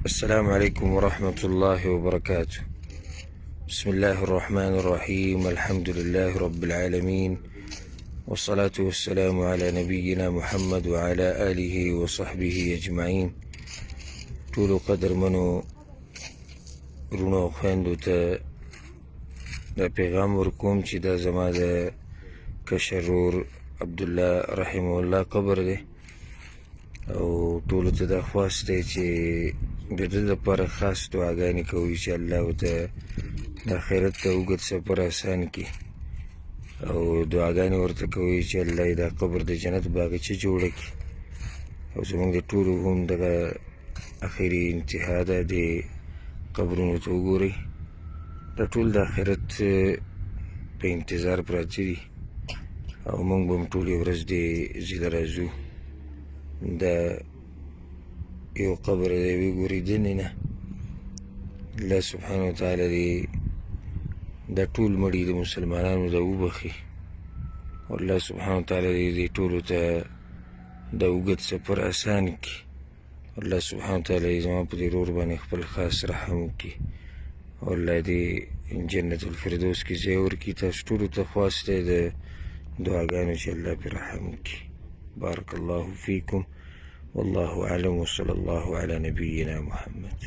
السلام عليكم ورحمة الله وبركاته. بسم الله الرحمن الرحيم. الحمد لله رب العالمين، والصلاة والسلام على نبينا محمد وعلى آله وصحبه أجمعين. ټولو قدرمنو وروڼو او خویندو ته دا پیغام ورکوم چې دا زما د کشر ورور عبدالله رحمه الله قبر دی، او ټولو ته دا خواست دی چې د ده دپاره خاص دعاګانې کوئ چې الله ورته د آخرت ته اوږد سفر اسان کړي، او دعاګانې ورته کوئ چې الله یې دا قبر د جنت باغچه جوړه کړي، او زموږ د ټولو هم دغه اخري انتها ده د قبرونو ته وګورئ. دا ټول د آخرت په انتظار پراته دي، او موږ به هم ټولې ورځ د ځله راځو. دا یو قبر د یوې ګورېدنې نه الله سبحانه وتعالی دې دا ټول مړي د مسلمانانو دا وبخي، او الله سبحانه وتعالی دې ټولو ته دا اوږد سفر اسان کړي. الله سبحانه وتعالی زما په دې ورور باندې خپل خاص رحم وکړي، او الله دې جنت الفردوس کې ځای ورکړي. تاسو ټولو ته خواست دی د دعاګانو چې الله پرې رحم وکړي. بارک الله فیکم، والله اعلم، وصلی الله علی نبینا محمد.